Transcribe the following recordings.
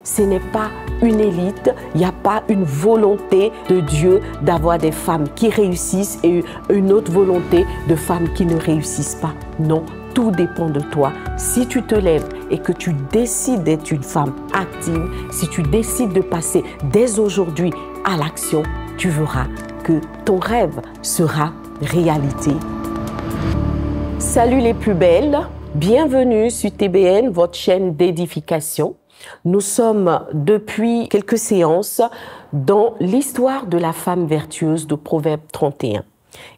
ce n'est pas une élite, il n'y a pas une volonté de Dieu d'avoir des femmes qui réussissent et une autre volonté de femmes qui ne réussissent pas. Non, tout dépend de toi. Si tu te lèves et que tu décides d'être une femme active, si tu décides de passer dès aujourd'hui à l'action, tu verras que ton rêve sera réalité. Salut les plus belles, bienvenue sur TBN, votre chaîne d'édification. Nous sommes depuis quelques séances dans l'histoire de la femme vertueuse de Proverbe 31.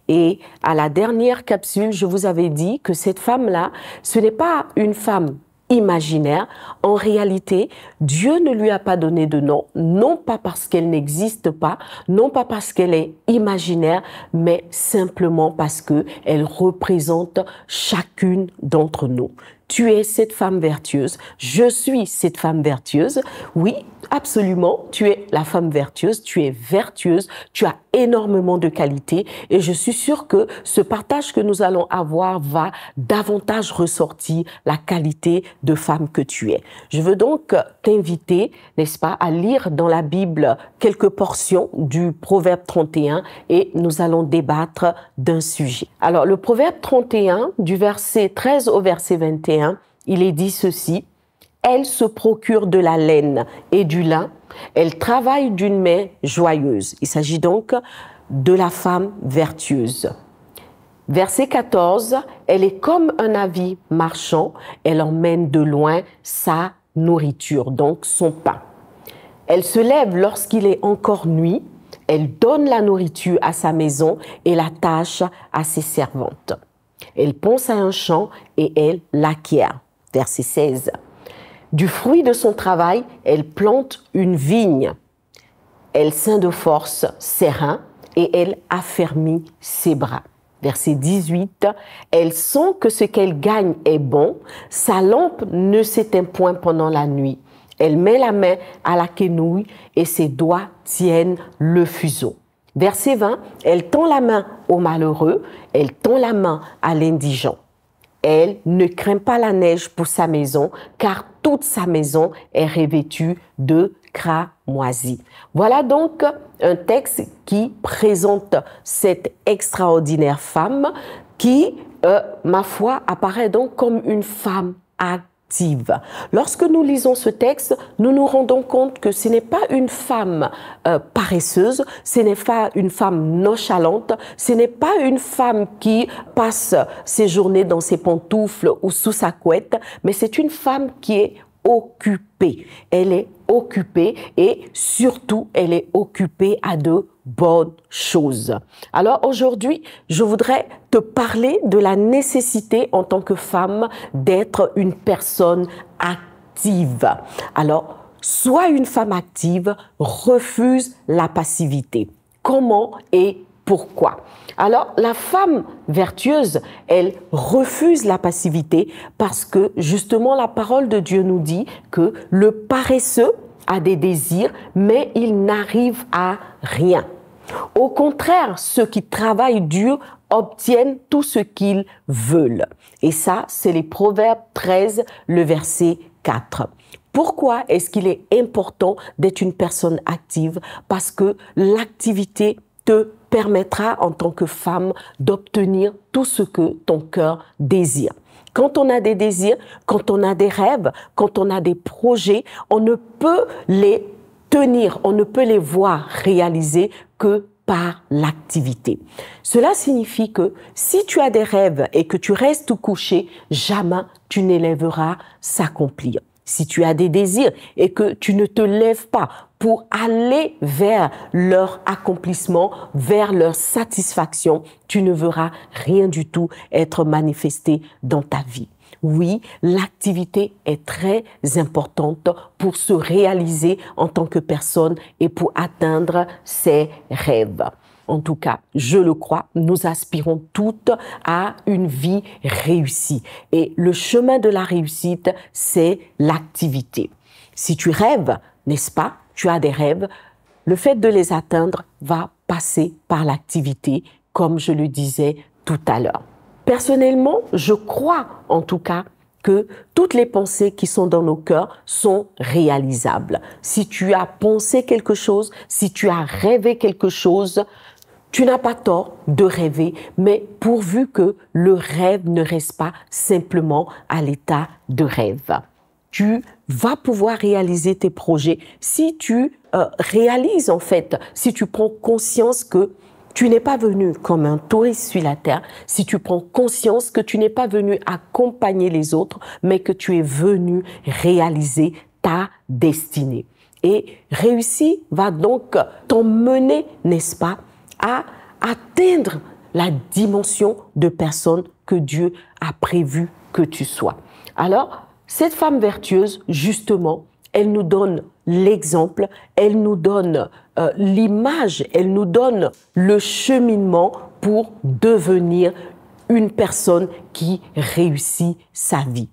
Et à la dernière capsule, je vous avais dit que cette femme-là, ce n'est pas une femme imaginaire. En réalité, Dieu ne lui a pas donné de nom, non pas parce qu'elle n'existe pas, non pas parce qu'elle est imaginaire, mais simplement parce qu'elle représente chacune d'entre nous. Tu es cette femme vertueuse, je suis cette femme vertueuse. Oui, absolument, tu es la femme vertueuse, tu es vertueuse, tu as énormément de qualités et je suis sûre que ce partage que nous allons avoir va davantage ressortir la qualité de femme que tu es. Je veux donc t'inviter, n'est-ce pas, à lire dans la Bible quelques portions du Proverbe 31 et nous allons débattre d'un sujet. Alors, le Proverbe 31, du verset 13 au verset 21, il est dit ceci: « Elle se procure de la laine et du lin, elle travaille d'une main joyeuse. » Il s'agit donc de la femme vertueuse. Verset 14, « Elle est comme un navire marchand, elle emmène de loin sa nourriture, donc son pain. Elle se lève lorsqu'il est encore nuit, elle donne la nourriture à sa maison et la tâche à ses servantes. Elle ponce à un champ et elle l'acquiert. » Verset 16. « Du fruit de son travail, elle plante une vigne. Elle ceint de force ses reins et elle affermit ses bras. » Verset 18. « Elle sent que ce qu'elle gagne est bon. Sa lampe ne s'éteint point pendant la nuit. Elle met la main à la quenouille et ses doigts tiennent le fuseau. » Verset 20, « Elle tend la main au malheureux, elle tend la main à l'indigent. Elle ne craint pas la neige pour sa maison, car toute sa maison est revêtue de cramoisi. » Voilà donc un texte qui présente cette extraordinaire femme qui, ma foi, apparaît donc comme une femme active. Lorsque nous lisons ce texte, nous nous rendons compte que ce n'est pas une femme paresseuse, ce n'est pas une femme nonchalante, ce n'est pas une femme qui passe ses journées dans ses pantoufles ou sous sa couette, mais c'est une femme qui est occupée. Elle est occupée et surtout, elle est occupée à de bonnes choses. Alors aujourd'hui, je voudrais te parler de la nécessité en tant que femme d'être une personne active. Alors, sois une femme active, refuse la passivité. Comment et pourquoi? Alors, la femme vertueuse, elle refuse la passivité parce que justement la parole de Dieu nous dit que le paresseux a des désirs, mais il n'arrive à rien. Au contraire, ceux qui travaillent dur obtiennent tout ce qu'ils veulent. Et ça, c'est les Proverbes 13, le verset 4. Pourquoi est-ce qu'il est important d'être une personne active? Parce que l'activité te permettra en tant que femme d'obtenir tout ce que ton cœur désire. Quand on a des désirs, quand on a des rêves, quand on a des projets, on ne peut les tenir, on ne peut les voir réaliser que par l'activité. Cela signifie que si tu as des rêves et que tu restes couché, jamais tu n'élèveras s'accomplir. Si tu as des désirs et que tu ne te lèves pas pour aller vers leur accomplissement, vers leur satisfaction, tu ne verras rien du tout être manifesté dans ta vie. Oui, l'activité est très importante pour se réaliser en tant que personne et pour atteindre ses rêves. En tout cas, je le crois, nous aspirons toutes à une vie réussie. Et le chemin de la réussite, c'est l'activité. Si tu rêves, n'est-ce pas, tu as des rêves, le fait de les atteindre va passer par l'activité, comme je le disais tout à l'heure. Personnellement, je crois en tout cas que toutes les pensées qui sont dans nos cœurs sont réalisables. Si tu as pensé quelque chose, si tu as rêvé quelque chose, tu n'as pas tort de rêver, mais pourvu que le rêve ne reste pas simplement à l'état de rêve. Tu vas pouvoir réaliser tes projets si tu réalises en fait, si tu prends conscience que tu n'es pas venu comme un touriste sur la terre, si tu prends conscience que tu n'es pas venu accompagner les autres, mais que tu es venu réaliser ta destinée. Et réussir va donc t'emmener, n'est-ce pas, à atteindre la dimension de personne que Dieu a prévu que tu sois. Alors, cette femme vertueuse, justement, elle nous donne l'exemple, elle nous donne l'image, elle nous donne le cheminement pour devenir une personne qui réussit sa vie.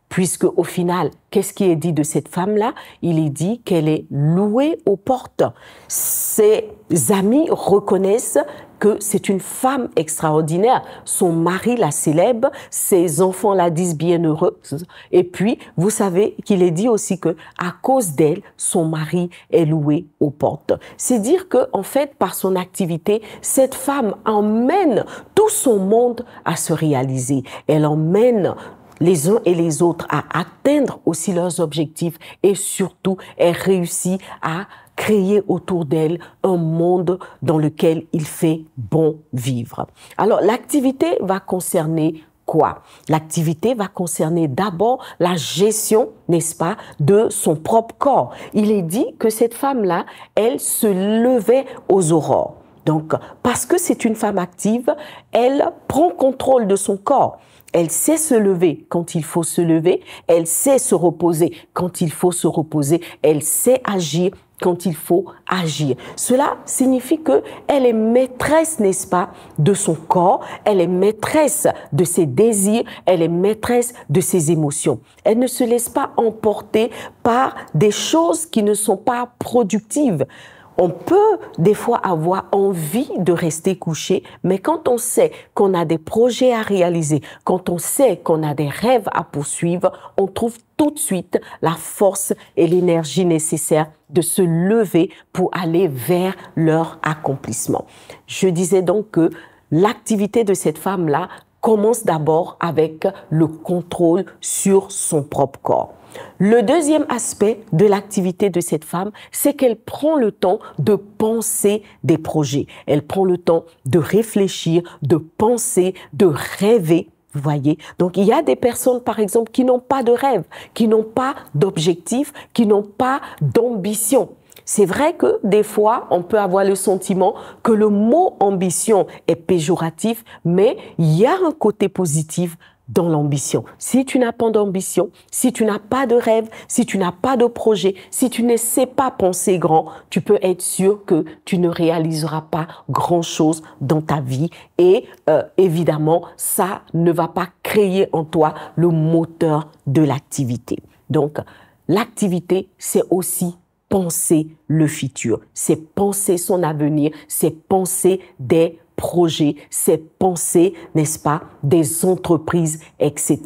Puisque au final, qu'est-ce qui est dit de cette femme-là? Il est dit qu'elle est louée aux portes. Ses amis reconnaissent que c'est une femme extraordinaire. Son mari la célèbre, ses enfants la disent bienheureuse. Et puis, vous savez qu'il est dit aussi que à cause d'elle, son mari est loué aux portes. C'est dire que, en fait, par son activité, cette femme emmène tout son monde à se réaliser. Elle emmène les uns et les autres à atteindre aussi leurs objectifs et surtout, elle réussit à créer autour d'elle un monde dans lequel il fait bon vivre. Alors, l'activité va concerner quoi? L'activité va concerner d'abord la gestion, n'est-ce pas, de son propre corps. Il est dit que cette femme-là, elle se levait aux aurores. Donc, parce que c'est une femme active, elle prend contrôle de son corps. Elle sait se lever quand il faut se lever, elle sait se reposer quand il faut se reposer, elle sait agir quand il faut agir. Cela signifie qu'elle est maîtresse, n'est-ce pas, de son corps, elle est maîtresse de ses désirs, elle est maîtresse de ses émotions. Elle ne se laisse pas emporter par des choses qui ne sont pas productives. On peut des fois avoir envie de rester couché, mais quand on sait qu'on a des projets à réaliser, quand on sait qu'on a des rêves à poursuivre, on trouve tout de suite la force et l'énergie nécessaires de se lever pour aller vers leur accomplissement. Je disais donc que l'activité de cette femme-là commence d'abord avec le contrôle sur son propre corps. Le deuxième aspect de l'activité de cette femme, c'est qu'elle prend le temps de penser des projets. Elle prend le temps de réfléchir, de penser, de rêver. Vous voyez? Donc, il y a des personnes, par exemple, qui n'ont pas de rêve, qui n'ont pas d'objectif, qui n'ont pas d'ambition. C'est vrai que des fois, on peut avoir le sentiment que le mot ambition est péjoratif, mais il y a un côté positif dans l'ambition. Si tu n'as pas d'ambition, si tu n'as pas de rêve, si tu n'as pas de projet, si tu ne sais pas penser grand, tu peux être sûr que tu ne réaliseras pas grand-chose dans ta vie et évidemment, ça ne va pas créer en toi le moteur de l'activité. Donc, l'activité, c'est aussi penser le futur, c'est penser son avenir, c'est penser des projets, c'est penser, n'est-ce pas, des entreprises, etc.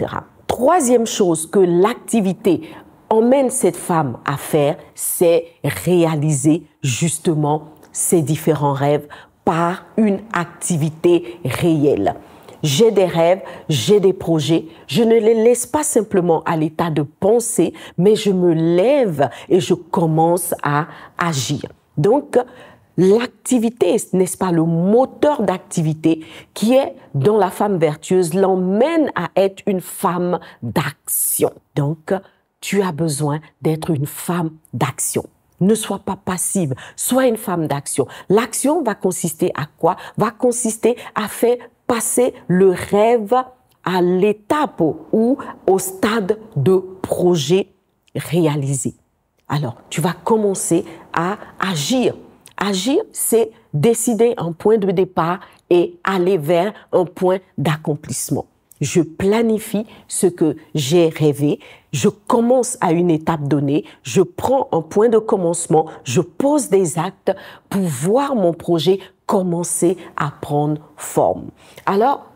Troisième chose que l'activité emmène cette femme à faire, c'est réaliser justement ses différents rêves par une activité réelle. J'ai des rêves, j'ai des projets, je ne les laisse pas simplement à l'état de pensée, mais je me lève et je commence à agir. Donc, l'activité, n'est-ce pas, le moteur d'activité qui est dans la femme vertueuse l'emmène à être une femme d'action. Donc, tu as besoin d'être une femme d'action. Ne sois pas passive, sois une femme d'action. L'action va consister à quoi? Va consister à faire passer le rêve à l'étape ou au stade de projet réalisé. Alors, tu vas commencer à agir. Agir, c'est décider un point de départ et aller vers un point d'accomplissement. Je planifie ce que j'ai rêvé, je commence à une étape donnée, je prends un point de commencement, je pose des actes pour voir mon projet commencer à prendre forme. Alors,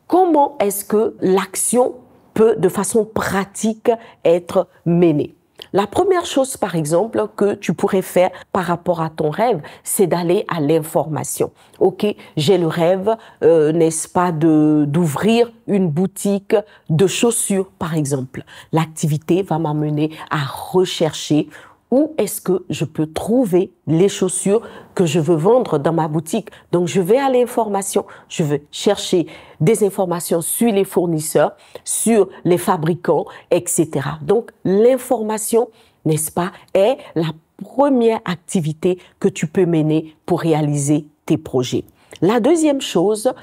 comment est-ce que l'action peut de façon pratique être menée. La première chose, par exemple, que tu pourrais faire par rapport à ton rêve, c'est d'aller à l'information. Ok, j'ai le rêve, n'est-ce pas, d'ouvrir une boutique de chaussures, par exemple. L'activité va m'amener à rechercher où est-ce que je peux trouver les chaussures que je veux vendre dans ma boutique. Donc, je vais à l'information, je veux chercher des informations sur les fournisseurs, sur les fabricants, etc. Donc, l'information, n'est-ce pas, est la première activité que tu peux mener pour réaliser tes projets. La deuxième chose,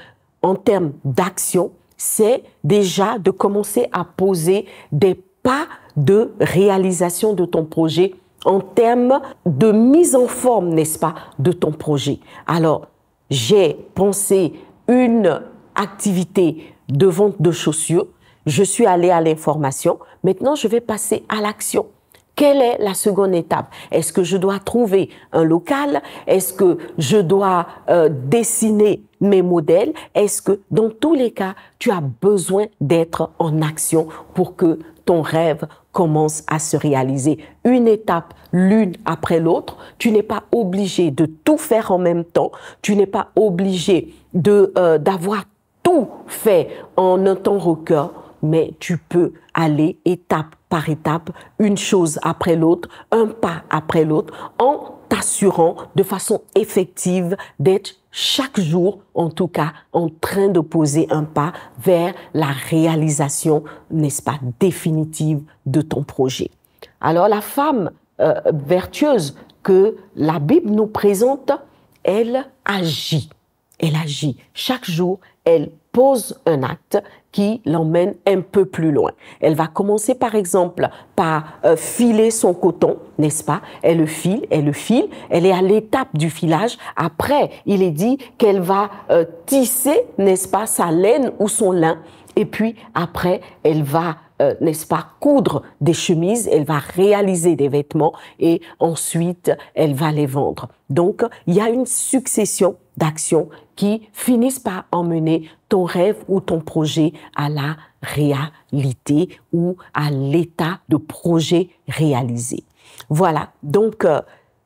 en termes d'action, c'est déjà de commencer à poser des pas de réalisation de ton projet en termes de mise en forme, n'est-ce pas, de ton projet. Alors, j'ai pensé une activité de vente de chaussures, je suis allée à l'information, maintenant je vais passer à l'action. Quelle est la seconde étape? Est-ce que je dois trouver un local? Est-ce que je dois dessiner mes modèles? Est-ce que, dans tous les cas, tu as besoin d'être en action pour que ton rêve commence à se réaliser? Une étape l'une après l'autre. Tu n'es pas obligé de tout faire en même temps. Tu n'es pas obligé d'avoir tout fait en un temps record, mais tu peux aller étape par étape, une chose après l'autre, un pas après l'autre, en t'assurant de façon effective d'être chaque jour, en tout cas, en train de poser un pas vers la réalisation, n'est-ce pas, définitive de ton projet. Alors, la femme vertueuse que la Bible nous présente, elle agit. Elle agit. Chaque jour, elle pose un acte qui l'emmène un peu plus loin. Elle va commencer par exemple par filer son coton, n'est-ce pas? Elle le file, elle est à l'étape du filage. Après, il est dit qu'elle va tisser, n'est-ce pas, sa laine ou son lin. Et puis après, elle va n'est-ce pas, coudre des chemises, elle va réaliser des vêtements et ensuite, elle va les vendre. Donc, il y a une succession d'actions qui finissent par emmener ton rêve ou ton projet à la réalité ou à l'état de projet réalisé. Voilà, donc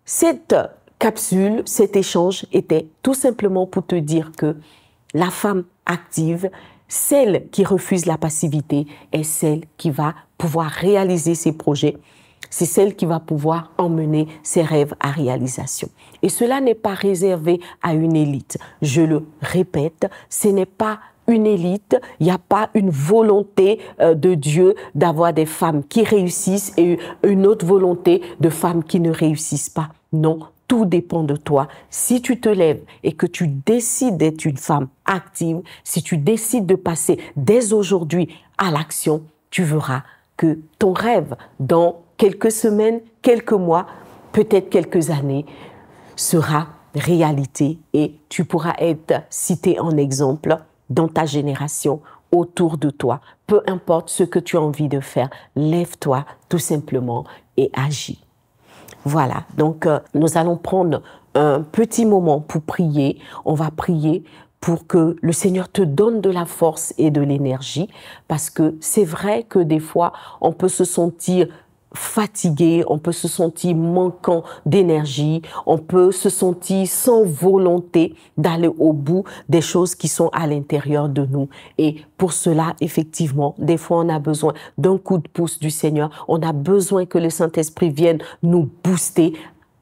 cette capsule, cet échange était tout simplement pour te dire que la femme active, celle qui refuse la passivité est celle qui va pouvoir réaliser ses projets. C'est celle qui va pouvoir emmener ses rêves à réalisation. Et cela n'est pas réservé à une élite. Je le répète, ce n'est pas une élite, il n'y a pas une volonté de Dieu d'avoir des femmes qui réussissent et une autre volonté de femmes qui ne réussissent pas. Non, tout dépend de toi. Si tu te lèves et que tu décides d'être une femme active, si tu décides de passer dès aujourd'hui à l'action, tu verras que ton rêve, dans quelques semaines, quelques mois, peut-être quelques années, sera réalité et tu pourras être cité en exemple dans ta génération, autour de toi. Peu importe ce que tu as envie de faire, lève-toi tout simplement et agis. Voilà, donc nous allons prendre un petit moment pour prier. On va prier pour que le Seigneur te donne de la force et de l'énergie, parce que c'est vrai que des fois, on peut se sentir fatigué, on peut se sentir manquant d'énergie, on peut se sentir sans volonté d'aller au bout des choses qui sont à l'intérieur de nous. Et pour cela, effectivement, des fois, on a besoin d'un coup de pouce du Seigneur. On a besoin que le Saint-Esprit vienne nous booster.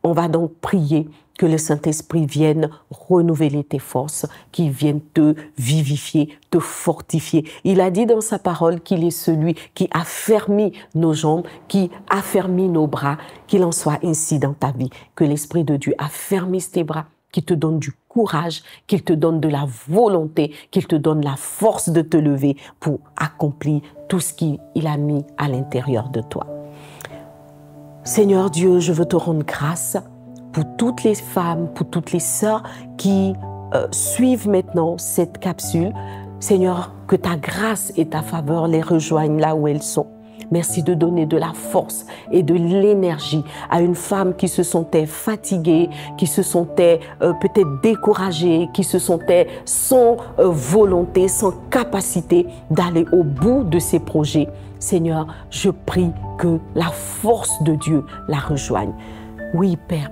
On va donc prier que le Saint-Esprit vienne renouveler tes forces, qu'il vienne te vivifier, te fortifier. Il a dit dans sa parole qu'il est celui qui affermit nos jambes, qui affermit nos bras, qu'il en soit ainsi dans ta vie, que l'Esprit de Dieu affermisse tes bras, qu'il te donne du courage, qu'il te donne de la volonté, qu'il te donne la force de te lever pour accomplir tout ce qu'il a mis à l'intérieur de toi. Seigneur Dieu, je veux te rendre grâce pour toutes les femmes, pour toutes les sœurs qui suivent maintenant cette capsule. Seigneur, que ta grâce et ta faveur les rejoignent là où elles sont. Merci de donner de la force et de l'énergie à une femme qui se sentait fatiguée, qui se sentait peut-être découragée, qui se sentait sans volonté, sans capacité d'aller au bout de ses projets. Seigneur, je prie que la force de Dieu la rejoigne. Oui, Père,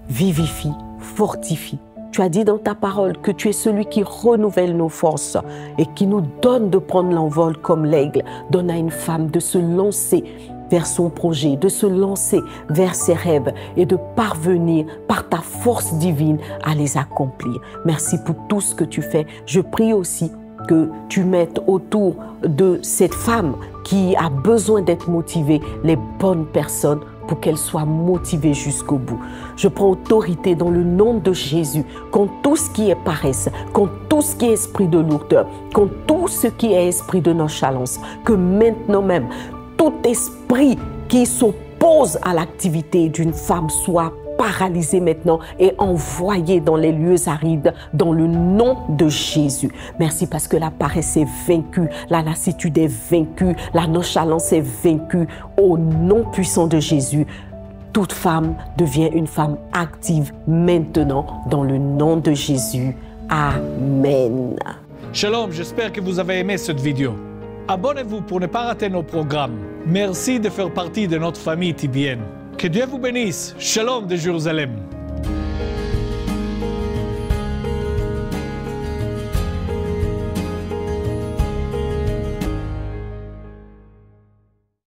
vivifie, fortifie. Tu as dit dans ta parole que tu es celui qui renouvelle nos forces et qui nous donne de prendre l'envol comme l'aigle. Donne à une femme de se lancer vers son projet, de se lancer vers ses rêves et de parvenir par ta force divine à les accomplir. Merci pour tout ce que tu fais. Je prie aussi que tu mettes autour de cette femme qui a besoin d'être motivée les bonnes personnes pour qu'elle soit motivée jusqu'au bout. Je prends autorité dans le nom de Jésus contre tout ce qui est paresse, contre tout ce qui est esprit de lourdeur, contre tout ce qui est esprit de nonchalance, que maintenant même, tout esprit qui s'oppose à l'activité d'une femme soit paralysé maintenant et envoyé dans les lieux arides dans le nom de Jésus. Merci parce que la paresse est vaincue, la lassitude est vaincue, la nonchalance est vaincue. Au nom puissant de Jésus, toute femme devient une femme active maintenant dans le nom de Jésus. Amen. Shalom, j'espère que vous avez aimé cette vidéo. Abonnez-vous pour ne pas rater nos programmes. Merci de faire partie de notre famille TBN. Que Dieu vous bénisse. Shalom de Jérusalem.